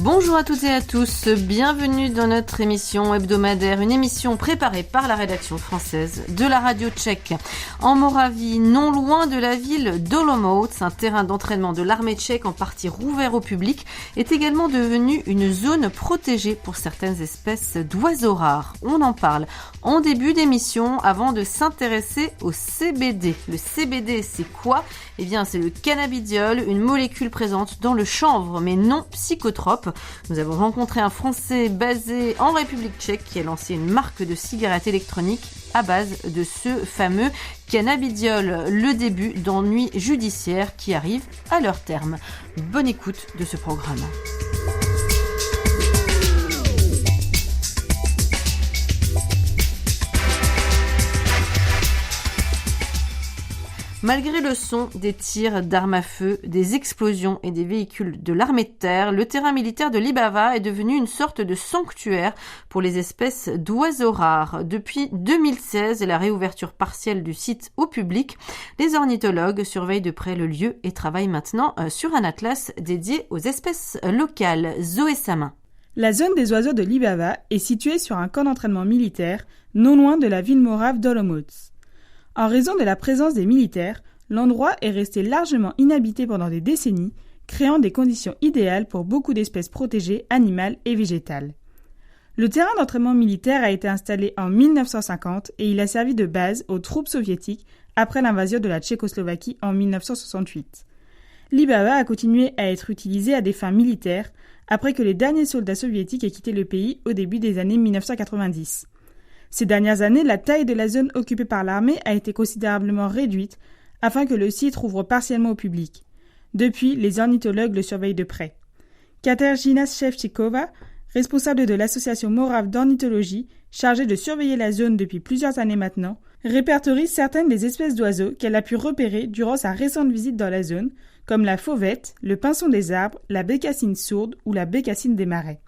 Bonjour à toutes et à tous, bienvenue dans notre émission hebdomadaire, une émission préparée par la rédaction française de la radio tchèque. En Moravie, non loin de la ville d'Olomouc, un terrain d'entraînement de l'armée tchèque en partie rouvert au public, est également devenu une zone protégée pour certaines espèces d'oiseaux rares. On en parle en début d'émission avant de s'intéresser au CBD. Le CBD, c'est quoi ? Eh bien, c'est le cannabidiol, une molécule présente dans le chanvre, mais non psychotrope. Nous avons rencontré un Français basé en République tchèque qui a lancé une marque de cigarettes électroniques à base de ce fameux cannabidiol. Le début d'ennuis judiciaires qui arrivent à leur terme. Bonne écoute de ce programme. Malgré le son des tirs d'armes à feu, des explosions et des véhicules de l'armée de terre, le terrain militaire de Libava est devenu une sorte de sanctuaire pour les espèces d'oiseaux rares. Depuis 2016 et la réouverture partielle du site au public, les ornithologues surveillent de près le lieu et travaillent maintenant sur un atlas dédié aux espèces locales. Zoé Samin. La zone des oiseaux de Libava est située sur un camp d'entraînement militaire non loin de la ville morave d'Olomouc. En raison de la présence des militaires, l'endroit est resté largement inhabité pendant des décennies, créant des conditions idéales pour beaucoup d'espèces protégées animales et végétales. Le terrain d'entraînement militaire a été installé en 1950 et il a servi de base aux troupes soviétiques après l'invasion de la Tchécoslovaquie en 1968. Libava a continué à être utilisé à des fins militaires après que les derniers soldats soviétiques aient quitté le pays au début des années 1990. Ces dernières années, la taille de la zone occupée par l'armée a été considérablement réduite afin que le site rouvre partiellement au public. Depuis, les ornithologues le surveillent de près. Kateřina Ševčíková, responsable de l'association morave d'ornithologie, chargée de surveiller la zone depuis plusieurs années maintenant, répertorie certaines des espèces d'oiseaux qu'elle a pu repérer durant sa récente visite dans la zone, comme la fauvette, le pinson des arbres, la bécassine sourde ou la bécassine des marais.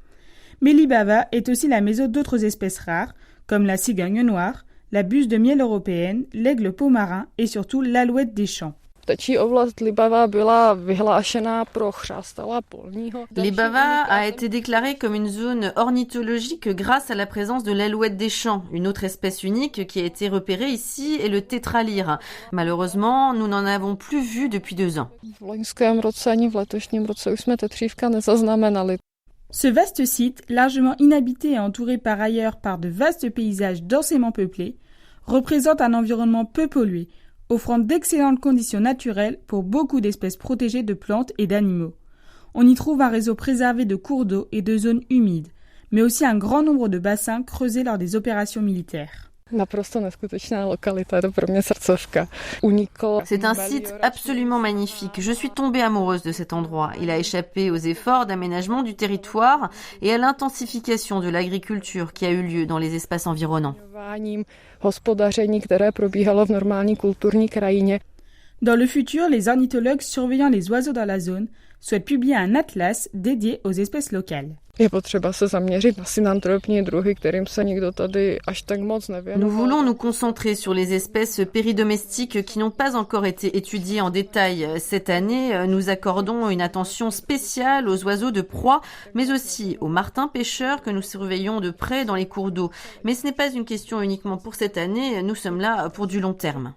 Mais Libava est aussi la maison d'autres espèces rares, comme la cigogne noire, la buse de miel européenne, l'aigle peau-marin et surtout l'alouette des champs. Libava a été déclarée comme une zone ornithologique grâce à la présence de l'alouette des champs, une autre espèce unique qui a été repérée ici est le tétralyre. Malheureusement, nous n'en avons plus vu depuis 2 ans. Ce vaste site, largement inhabité et entouré par ailleurs par de vastes paysages densément peuplés, représente un environnement peu pollué, offrant d'excellentes conditions naturelles pour beaucoup d'espèces protégées de plantes et d'animaux. On y trouve un réseau préservé de cours d'eau et de zones humides, mais aussi un grand nombre de bassins creusés lors des opérations militaires. C'est un site absolument magnifique. Je suis tombée amoureuse de cet endroit. Il a échappé aux efforts d'aménagement du territoire et à l'intensification de l'agriculture qui a eu lieu dans les espaces environnants. Dans le futur, les ornithologues surveillant les oiseaux dans la zone souhaitent publier un atlas dédié aux espèces locales. Nous voulons nous concentrer sur les espèces péridomestiques qui n'ont pas encore été étudiées en détail. Cette année, nous accordons une attention spéciale aux oiseaux de proie, mais aussi aux martins pêcheurs que nous surveillons de près dans les cours d'eau. Mais ce n'est pas une question uniquement pour cette année, nous sommes là pour du long terme.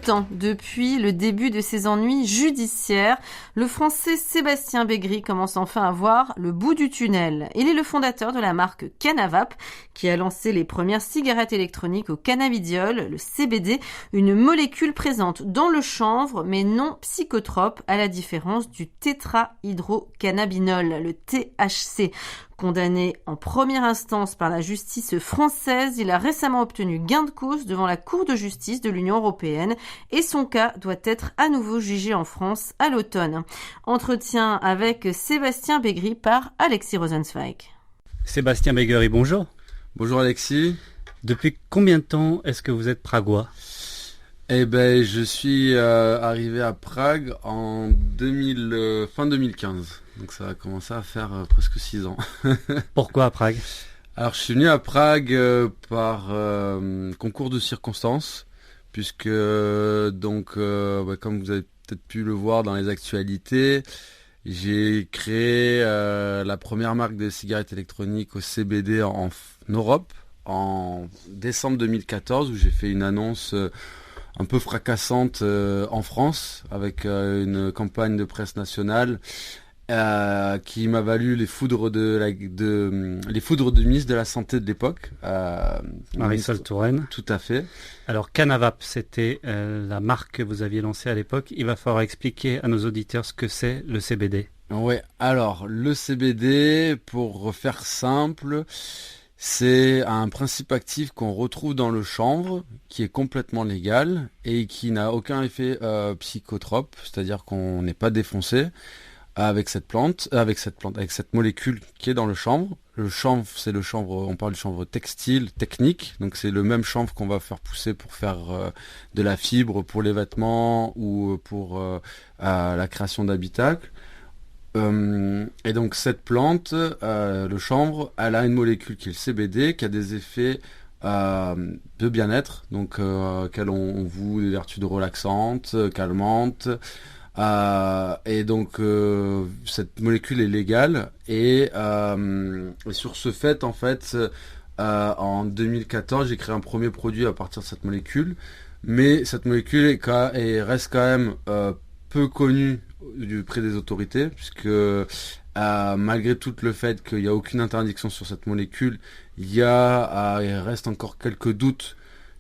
Ans depuis le début de ses ennuis judiciaires, le Français Sébastien Bégri commence enfin à voir le bout du tunnel. Il est le fondateur de la marque Cannavap qui a lancé les premières cigarettes électroniques au cannabidiol, le CBD, une molécule présente dans le chanvre mais non psychotrope à la différence du tétrahydrocannabinol, le THC. Condamné en première instance par la justice française, il a récemment obtenu gain de cause devant la Cour de justice de l'Union européenne et son cas doit être à nouveau jugé en France à l'automne. Entretien avec Sébastien Bégri par Alexis Rosenzweig. Sébastien Bégri, bonjour. Bonjour Alexis. Depuis combien de temps est-ce que vous êtes pragois ? Eh ben, je suis arrivé à Prague en fin 2015. Donc ça a commencé à faire presque 6 ans. Pourquoi à Prague? Alors je suis venu à Prague par concours de circonstances, puisque comme vous avez peut-être pu le voir dans les actualités, j'ai créé la première marque de cigarettes électroniques au CBD en Europe en décembre 2014, où j'ai fait une annonce un peu fracassante en France avec une campagne de presse nationale qui m'a valu les foudres les foudres du ministre de la Santé de l'époque, Marisol Touraine. Tout à fait. Alors Canavap, c'était la marque que vous aviez lancée à l'époque. Il va falloir expliquer à nos auditeurs ce que c'est le CBD. Ouais, alors le CBD, pour faire simple, c'est un principe actif qu'on retrouve dans le chanvre, qui est complètement légal et qui n'a aucun effet psychotrope, c'est-à-dire qu'on n'est pas défoncé avec cette molécule qui est dans le chanvre. Le chanvre, c'est le chanvre, on parle du chanvre textile, technique, donc c'est le même chanvre qu'on va faire pousser pour faire de la fibre pour les vêtements ou pour la création d'habitacles. Et donc cette plante, le chanvre, elle a une molécule qui est le CBD, qui a des effets de bien-être, donc qu'elle on voue des vertus de relaxantes, calmantes. Et donc cette molécule est légale et sur ce fait en fait en 2014 j'ai créé un premier produit à partir de cette molécule, mais cette molécule reste quand même peu connue près des autorités, puisque malgré tout le fait qu'il n'y a aucune interdiction sur cette molécule, il reste encore quelques doutes.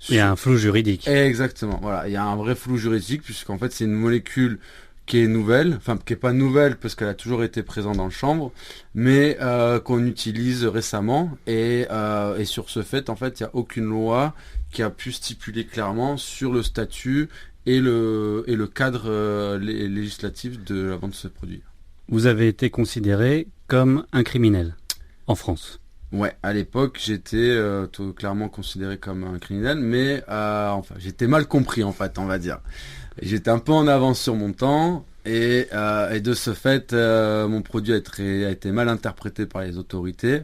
Il y a un flou juridique. Exactement, voilà, il y a un vrai flou juridique, puisqu'en fait c'est une molécule qui est nouvelle, enfin qui est pas nouvelle parce qu'elle a toujours été présente dans le chanvre, mais qu'on utilise récemment et sur ce fait en fait il n'y a aucune loi qui a pu stipuler clairement sur le statut et le cadre législatif de la vente de ce produit. Vous avez été considéré comme un criminel en France. Ouais, à l'époque, j'étais clairement considéré comme un criminel, mais j'étais mal compris en fait, on va dire. J'étais un peu en avance sur mon temps et de ce fait, mon produit a été mal interprété par les autorités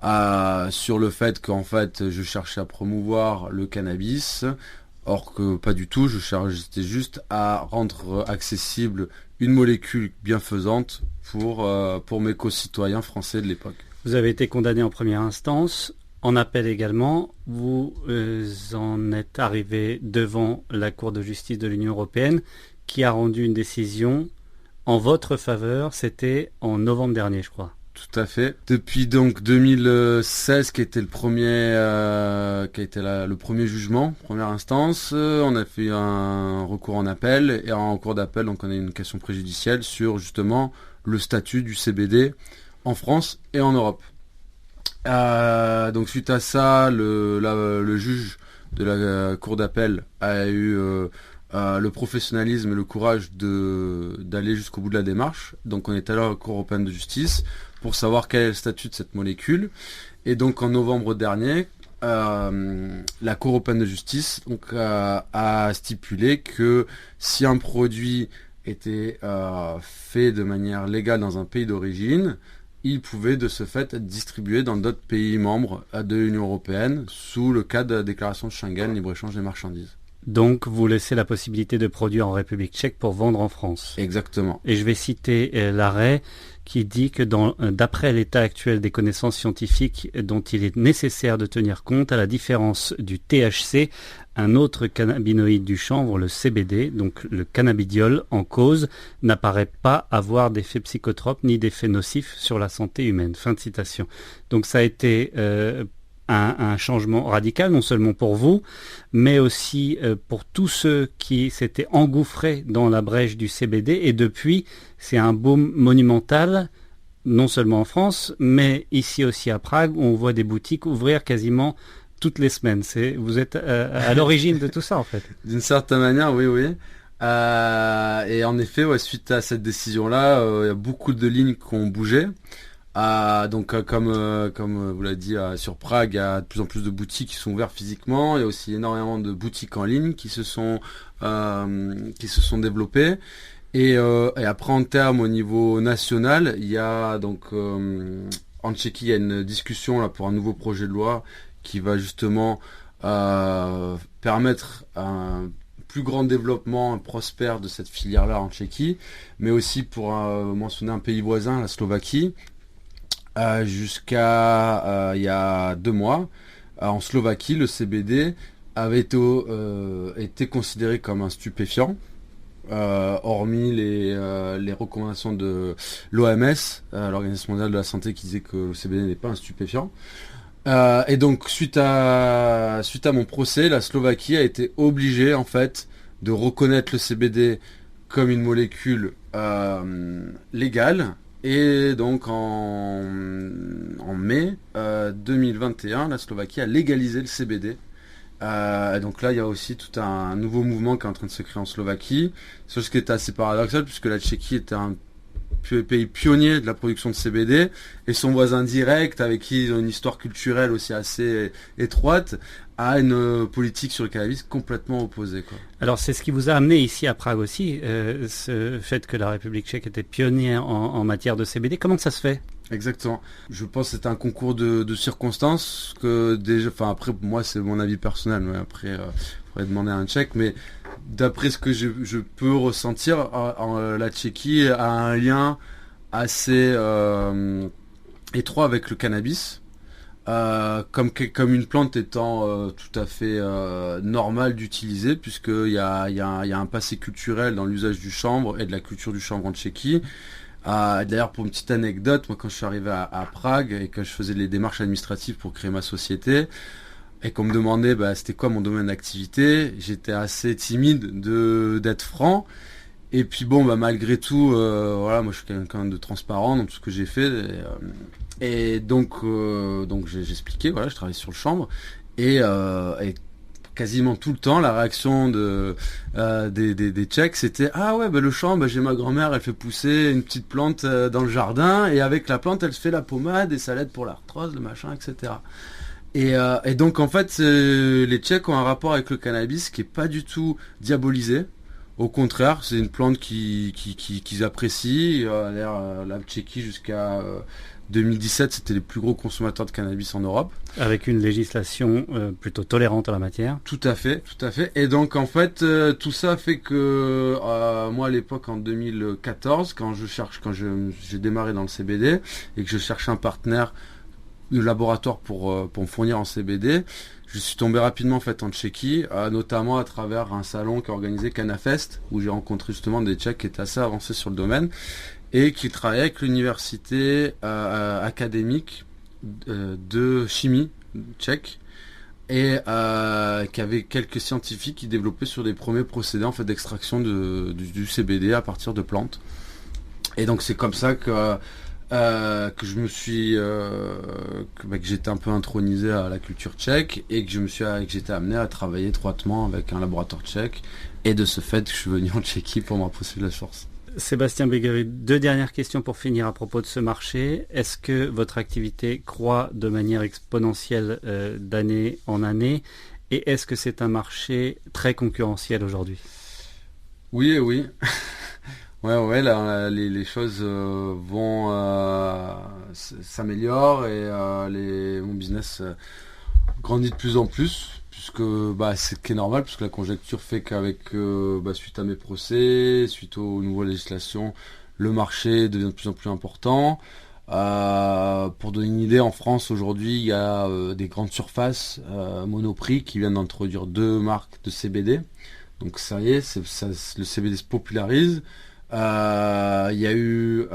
sur le fait qu'en fait, je cherchais à promouvoir le cannabis, or que pas du tout. J'étais juste à rendre accessible une molécule bienfaisante pour mes concitoyens français de l'époque. Vous avez été condamné en première instance, en appel également. Vous en êtes arrivé devant la Cour de justice de l'Union européenne qui a rendu une décision en votre faveur. C'était en novembre dernier, je crois. Tout à fait. Depuis donc 2016, qui a été le premier jugement, première instance, on a fait un recours en appel et en cours d'appel, donc on a une question préjudicielle sur justement le statut du CBD en France et en Europe. Donc suite à ça, le juge de la cour d'appel a eu le professionnalisme et le courage d'aller jusqu'au bout de la démarche. Donc on est allé à la Cour européenne de justice pour savoir quel est le statut de cette molécule. Et donc en novembre dernier, la Cour européenne de justice a stipulé que si un produit était fait de manière légale dans un pays d'origine, il pouvait de ce fait être distribué dans d'autres pays membres de l'Union européenne sous le cadre de la déclaration de Schengen, libre-échange des marchandises. Donc vous laissez la possibilité de produire en République tchèque pour vendre en France. Exactement. Et je vais citer l'arrêt qui dit que d'après l'état actuel des connaissances scientifiques dont il est nécessaire de tenir compte, à la différence du THC, un autre cannabinoïde du chanvre, le CBD, donc le cannabidiol en cause, n'apparaît pas avoir d'effet psychotrope ni d'effet nocif sur la santé humaine. Fin de citation. Donc ça a été un changement radical, non seulement pour vous, mais aussi pour tous ceux qui s'étaient engouffrés dans la brèche du CBD. Et depuis, c'est un boom monumental, non seulement en France, mais ici aussi à Prague, où on voit des boutiques ouvrir quasiment toutes les semaines. Vous êtes à l'origine de tout ça, en fait. D'une certaine manière, oui. Et en effet, suite à cette décision-là, il y a beaucoup de lignes qui ont bougé. Comme vous l'avez dit, sur Prague, il y a de plus en plus de boutiques qui sont ouvertes physiquement. Il y a aussi énormément de boutiques en ligne qui se sont développées. Et après, en termes au niveau national, il y a donc en Tchéquie, il y a une discussion là pour un nouveau projet de loi qui va justement permettre un plus grand développement prospère de cette filière-là en Tchéquie, mais aussi pour mentionner un pays voisin, la Slovaquie. Jusqu'à il y a 2 mois, en Slovaquie, le CBD avait été considéré comme un stupéfiant, hormis les recommandations de l'OMS, l'Organisation mondiale de la santé, qui disait que le CBD n'est pas un stupéfiant. Et donc suite à mon procès, la Slovaquie a été obligée en fait de reconnaître le CBD comme une molécule légale. Et donc en mai 2021, la Slovaquie a légalisé le CBD. Donc là, il y a aussi tout un nouveau mouvement qui est en train de se créer en Slovaquie. Ce qui est assez paradoxal, puisque la Tchéquie était un pays pionnier de la production de CBD, et son voisin direct, avec qui ils ont une histoire culturelle aussi assez étroite, a une politique sur le cannabis complètement opposée, quoi. Alors c'est ce qui vous a amené ici à Prague aussi, ce fait que la République tchèque était pionnière en matière de CBD. Comment ça se fait ? Exactement. Je pense que c'est un concours de circonstances que déjà, enfin après moi c'est mon avis personnel, mais après il faudrait demander à un Tchèque, mais d'après ce que je peux ressentir, la Tchéquie a un lien assez étroit avec le cannabis, comme une plante étant tout à fait normale d'utiliser, puisqu'il y a un passé culturel dans l'usage du chanvre et de la culture du chanvre en Tchéquie. D'ailleurs, pour une petite anecdote, moi quand je suis arrivé à Prague et que je faisais les démarches administratives pour créer ma société, et qu'on me demandait c'était quoi mon domaine d'activité, j'étais assez timide d'être franc. Et puis malgré tout, voilà, moi je suis quelqu'un de transparent dans tout ce que j'ai fait. Et donc j'ai expliqué, voilà, je travaille sur le chanvre. Et quasiment tout le temps, la réaction des Tchèques, c'était le chanvre, j'ai ma grand-mère, elle fait pousser une petite plante dans le jardin, et avec la plante, elle se fait la pommade, et ça l'aide pour l'arthrose, le machin, etc. Et donc en fait, les Tchèques ont un rapport avec le cannabis qui est pas du tout diabolisé. Au contraire, c'est une plante qu'ils apprécient. La Tchéquie jusqu'à 2017, c'était les plus gros consommateurs de cannabis en Europe. Avec une législation plutôt tolérante en la matière. Tout à fait. Et donc en fait, tout ça fait que moi à l'époque en 2014, quand j'ai démarré dans le CBD et que je cherchais un partenaire de laboratoire pour me fournir en CBD, je suis tombé rapidement en fait en Tchéquie, notamment à travers un salon qui a organisé Canafest, où j'ai rencontré justement des Tchèques qui étaient assez avancés sur le domaine et qui travaillaient avec l'université académique de chimie tchèque, et qui avait quelques scientifiques qui développaient sur des premiers procédés en fait d'extraction du CBD à partir de plantes. Et donc c'est comme ça que je me suis que j'étais un peu intronisé à la culture tchèque, et que j'étais amené à travailler étroitement avec un laboratoire tchèque, et de ce fait je suis venu en Tchéquie pour m'approcher de la source. Sébastien Béguerie, 2 dernières questions pour finir à propos de ce marché. Est-ce que votre activité croît de manière exponentielle d'année en année, et est-ce que c'est un marché très concurrentiel aujourd'hui ? Oui. Ouais, là, les choses vont s'améliorent, et mon business grandit de plus en plus, puisque c'est ce qui est normal, puisque la conjoncture fait qu'avec suite à mes procès, suite aux nouvelles législations, le marché devient de plus en plus important. Pour donner une idée, en France aujourd'hui, il y a des grandes surfaces Monoprix qui viennent d'introduire 2 marques de CBD. Donc ça y est, le CBD se popularise. Il y a eu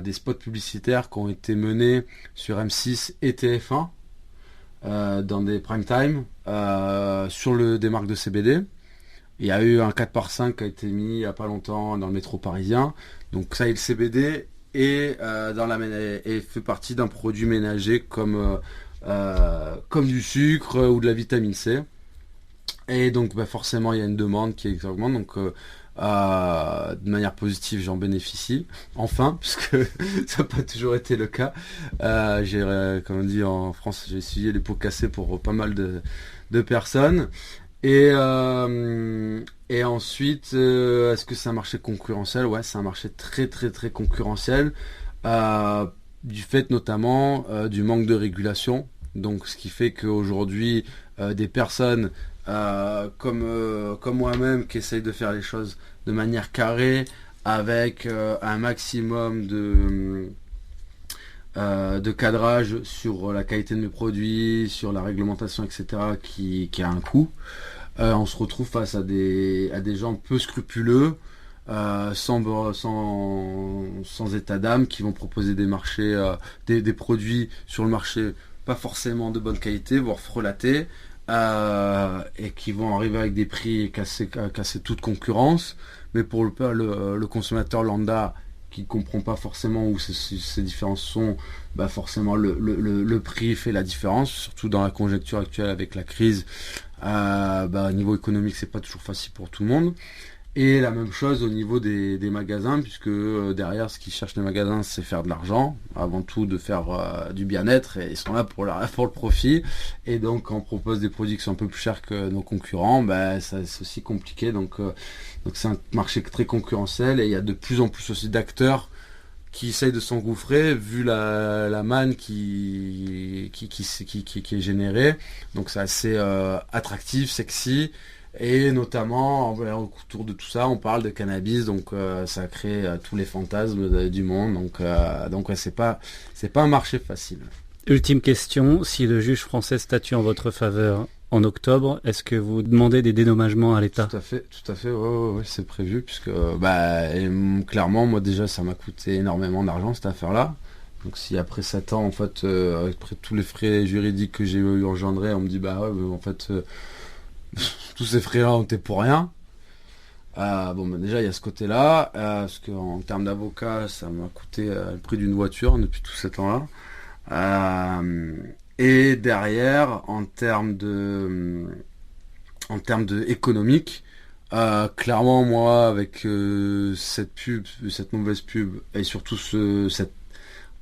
des spots publicitaires qui ont été menés sur M6 et TF1 dans des prime time sur des marques de CBD. Il y a eu un 4x5 qui a été mis il n'y a pas longtemps dans le métro parisien. Donc ça y est, le CBD est fait partie d'un produit ménager comme du sucre ou de la vitamine C. Et donc forcément il y a une demande qui augmente. Donc de manière positive, j'en bénéficie, enfin, puisque ça n'a pas toujours été le cas. Comme on dit en France, j'ai essuyé les pots cassés pour pas mal de personnes. Et ensuite, est-ce que c'est un marché concurrentiel ? Ouais, c'est un marché très très très concurrentiel, du fait notamment du manque de régulation. Donc, ce qui fait qu'aujourd'hui, des personnes comme moi-même qui essayent de faire les choses de manière carrée, avec un maximum de cadrage sur la qualité de mes produits, sur la réglementation, etc., qui a un coût. On se retrouve face à des gens peu scrupuleux, sans état d'âme, qui vont proposer des marchés, des produits sur le marché pas forcément de bonne qualité, voire frelatés, et qui vont arriver avec des prix casser toute concurrence. Mais pour le consommateur lambda qui comprend pas forcément où ces différences sont, forcément le prix fait la différence, surtout dans la conjoncture actuelle avec la crise. Au niveau économique, c'est pas toujours facile pour tout le monde. Et la même chose au niveau des magasins, puisque derrière, ce qu'ils cherchent les magasins, c'est faire de l'argent, avant tout de faire du bien-être, et ils sont là pour le profit. Et donc, quand on propose des produits qui sont un peu plus chers que nos concurrents, c'est aussi compliqué. Donc c'est un marché très concurrentiel, et il y a de plus en plus aussi d'acteurs qui essayent de s'engouffrer, vu la manne qui est générée. Donc c'est assez attractif, sexy. Et notamment, autour de tout ça, on parle de cannabis, donc ça crée tous les fantasmes du monde. Donc c'est pas un marché facile. Ultime question, si le juge français statue en votre faveur en octobre, est-ce que vous demandez des dédommagements à l'État ? Tout à fait, ouais, c'est prévu, puisque clairement, moi déjà, ça m'a coûté énormément d'argent cette affaire-là. Donc si après 7 ans, en fait, après tous les frais juridiques que j'ai engendrés, on me dit tous ces frais-là ont été pour rien. Déjà il y a ce côté-là, parce qu'en termes d'avocat, ça m'a coûté le prix d'une voiture depuis tous ces temps-là. Et derrière, en termes de économique, clairement moi avec cette mauvaise pub, et surtout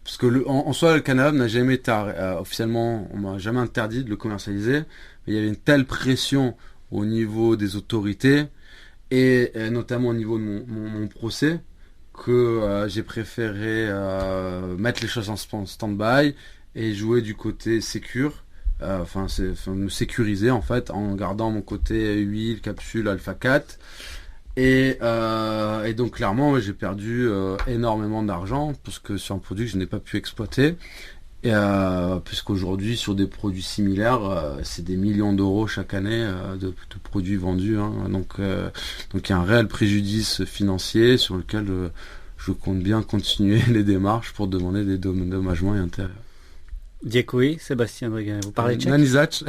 parce que en soi le cannabis n'a jamais été officiellement, on m'a jamais interdit de le commercialiser, mais il y avait une telle pression au niveau des autorités et notamment au niveau de mon procès que j'ai préféré mettre les choses en stand-by et jouer du côté me sécuriser en fait en gardant mon côté huile, capsule, alpha 4. Et donc clairement j'ai perdu énormément d'argent parce que c'est un produit que je n'ai pas pu exploiter, puisqu'aujourd'hui sur des produits similaires c'est des millions d'euros chaque année de produits vendus, hein. Donc il y a un réel préjudice financier sur lequel je compte bien continuer les démarches pour demander des dédommagements et intérêts. Dziękuję, Sébastien Briguin. Vous parlez tchèque ? Nanizac.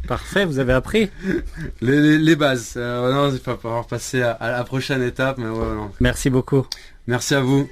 Parfait, vous avez appris les bases. Non, il va falloir passer à la prochaine étape. Mais non. Merci beaucoup. Merci à vous.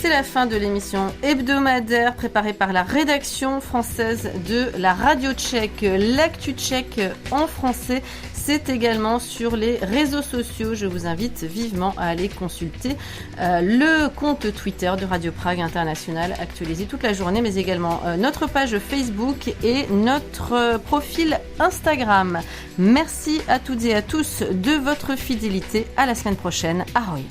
C'est la fin de l'émission hebdomadaire préparée par la rédaction française de la radio tchèque. L'actu tchèque en français, c'est également sur les réseaux sociaux. Je vous invite vivement à aller consulter le compte Twitter de Radio Prague International, actualisé toute la journée, mais également notre page Facebook et notre profil Instagram. Merci à toutes et à tous de votre fidélité. À la semaine prochaine. Ahoy!